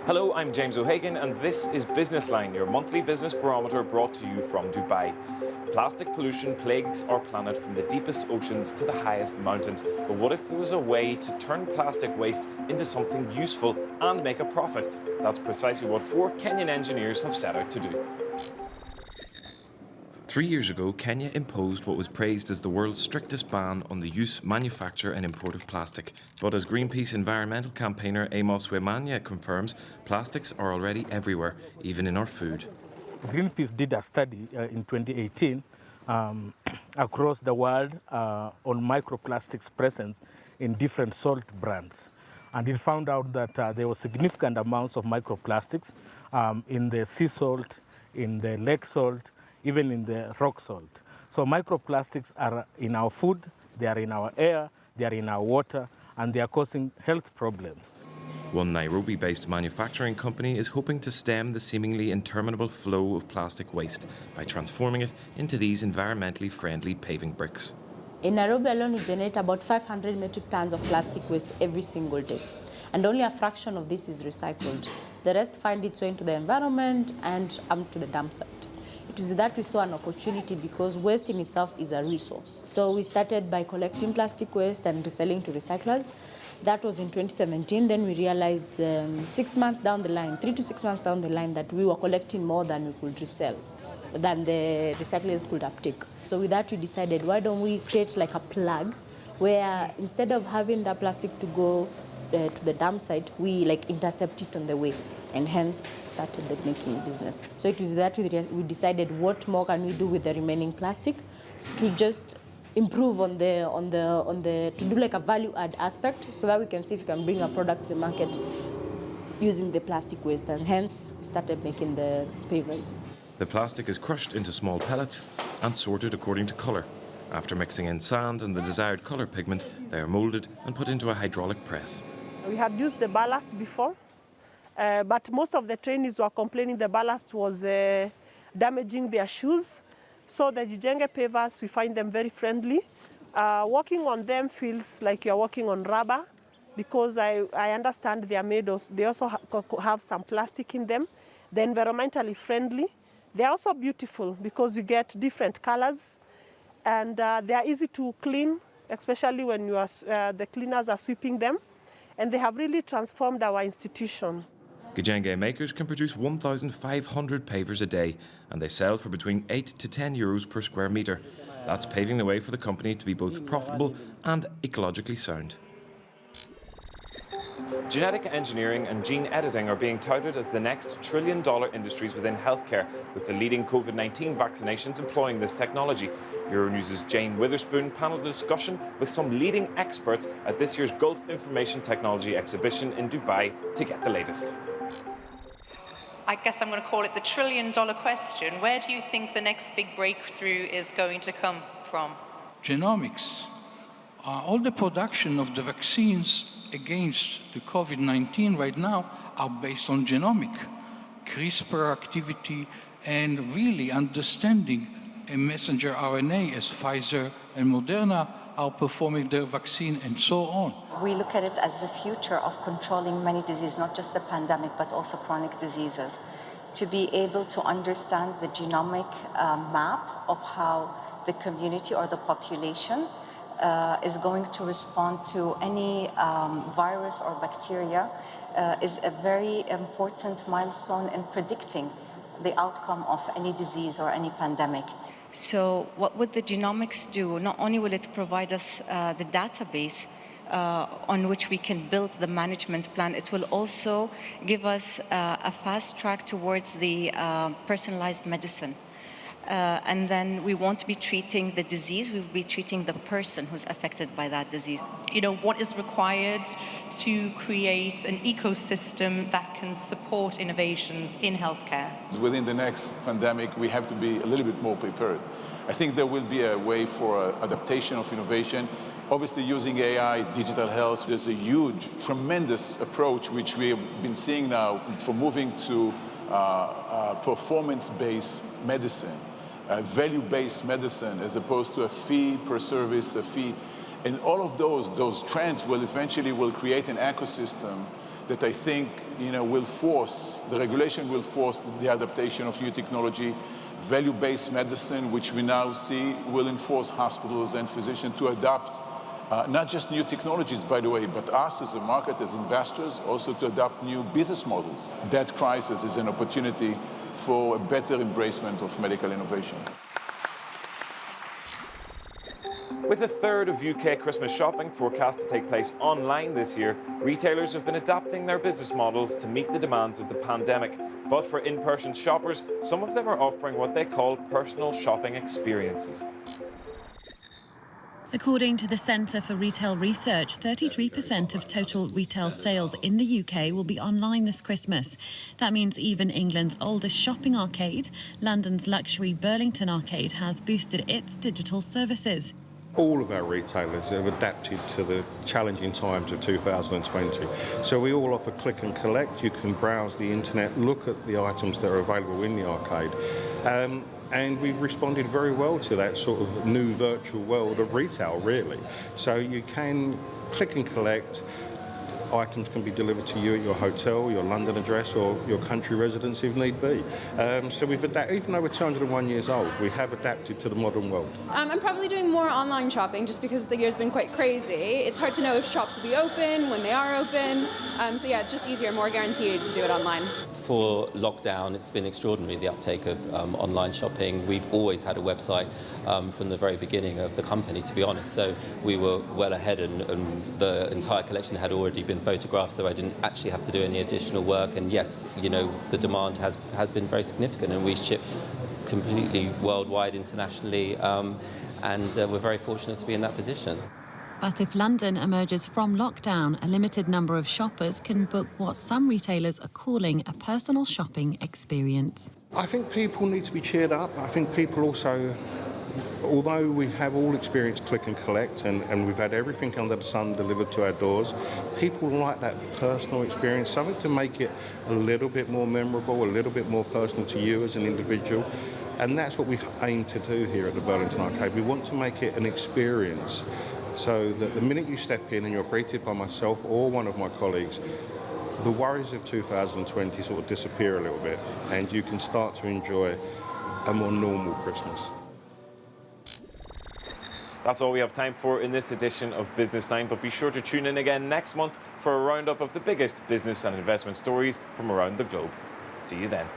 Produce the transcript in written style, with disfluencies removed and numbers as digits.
Hello, I'm James O'Hagan, and this is Business Line, your monthly business barometer brought to you from Dubai. Plastic pollution plagues our planet from the deepest oceans to the highest mountains. But what if there was a way to turn plastic waste into something useful and make a profit? That's precisely what 4 Kenyan engineers have set out to do. 3 years ago, Kenya imposed what was praised as the world's strictest ban on the use, manufacture and import of plastic. But as Greenpeace environmental campaigner Amos Wemanya confirms, plastics are already everywhere, even in our food. Greenpeace did a study in 2018 across the world on microplastics presence in different salt brands. And it found out that there were significant amounts of microplastics in the sea salt, in the lake salt, even in the rock salt. So microplastics are in our food, they are in our air, they are in our water, and they are causing health problems. One Nairobi-based manufacturing company is hoping to stem the seemingly interminable flow of plastic waste by transforming it into these environmentally friendly paving bricks. In Nairobi alone, we generate about 500 metric tons of plastic waste every single day. And only a fraction of this is recycled. The rest find its way into the environment and to the dump site. It is that we saw an opportunity because waste in itself is a resource. So we started by collecting plastic waste and reselling to recyclers. That was in 2017. Then we realized 6 months down the line, 3 to 6 months down the line, that we were collecting more than we could resell, than the recyclers could uptake. So with that, we decided, why don't we create like a plug where instead of having the plastic to go to the dump site, we like intercept it on the way, and hence started the making business. So it was that we decided what more can we do with the remaining plastic to just improve on the to do like a value add aspect, so that we can see if we can bring a product to the market using the plastic waste, and hence we started making the pavers. The plastic is crushed into small pellets and sorted according to colour. After mixing in sand and the desired colour pigment, they are moulded and put into a hydraulic press. We had used the ballast before, but most of the trainees were complaining the ballast was damaging their shoes. So the Jijenge pavers, we find them very friendly. Walking on them feels like you're walking on rubber, because I understand they are made of, they also have some plastic in them. They're environmentally friendly. They're also beautiful because you get different colors, and they are easy to clean, especially when you are, the cleaners are sweeping them. And they have really transformed our institution. Gijenge makers can produce 1,500 pavers a day, and they sell for between 8 to 10 euros per square metre. That's paving the way for the company to be both profitable and ecologically sound. Genetic engineering and gene editing are being touted as the next trillion-dollar industries within healthcare, with the leading COVID-19 vaccinations employing this technology. Euronews' Jane Witherspoon panelled a discussion with some leading experts at this year's Gulf Information Technology exhibition in Dubai to get the latest. I guess I'm going to call it the trillion-dollar question. Where do you think the next big breakthrough is going to come from? Genomics. All the production of the vaccines against the COVID-19 right now are based on genomic, CRISPR activity, and really understanding a messenger RNA as Pfizer and Moderna are performing their vaccine and so on. We look at it as the future of controlling many diseases, not just the pandemic, but also chronic diseases. To be able to understand the genomic map of how the community or the population is going to respond to any virus or bacteria is a very important milestone in predicting the outcome of any disease or any pandemic. So what would the genomics do? Not only will it provide us the database on which we can build the management plan, it will also give us a fast track towards the personalized medicine. And then we won't be treating the disease, we will be treating the person who's affected by that disease. You know, what is required to create an ecosystem that can support innovations in healthcare? Within the next pandemic, we have to be a little bit more prepared. I think there will be a way for adaptation of innovation. Obviously, using AI, digital health, there's a huge, tremendous approach which we have been seeing now for moving to performance-based medicine. Value-based medicine as opposed to a fee per service, a fee. And all of those trends will eventually create an ecosystem that I think will force, the regulation will force the adaptation of new technology. Value-based medicine, which we now see, will enforce hospitals and physicians to adopt not just new technologies, by the way, but us as a market, as investors, also to adopt new business models. That crisis is an opportunity for a better embracement of medical innovation. With a third of UK Christmas shopping forecast to take place online this year, retailers have been adapting their business models to meet the demands of the pandemic. But for in-person shoppers, some of them are offering what they call personal shopping experiences. According to the Centre for Retail Research, 33% of total retail sales in the UK will be online this Christmas. That means even England's oldest shopping arcade, London's luxury Burlington Arcade, has boosted its digital services. All of our retailers have adapted to the challenging times of 2020. So we all offer click and collect. You can browse the internet, look at the items that are available in the arcade. And we've responded very well to that sort of new virtual world of retail, really. So you can click and collect. Items can be delivered to you at your hotel, your London address, or your country residence if need be. So we've adapted, even though we're 201 years old, we have adapted to the modern world. I'm probably doing more online shopping just because the year's been quite crazy. It's hard to know if shops will be open, when they are open. So yeah, it's just easier, more guaranteed to do it online. For lockdown, it's been extraordinary, the uptake of online shopping. We've always had a website from the very beginning of the company, to be honest. So we were well ahead, and the entire collection had already been photographed, so I didn't actually have to do any additional work. And yes, the demand has been very significant, and we ship completely worldwide, internationally, and we're very fortunate to be in that position. But if London emerges from lockdown, a limited number of shoppers can book what some retailers are calling a personal shopping experience. I think people need to be cheered up. I think people also, although we have all experienced click and collect and we've had everything under the sun delivered to our doors, people like that personal experience, something to make it a little bit more memorable, a little bit more personal to you as an individual. And that's what we aim to do here at the Burlington Arcade. We want to make it an experience, so that the minute you step in and you're greeted by myself or one of my colleagues, the worries of 2020 sort of disappear a little bit, and you can start to enjoy a more normal Christmas. That's all we have time for in this edition of Business Line, but be sure to tune in again next month for a roundup of the biggest business and investment stories from around the globe. See you then.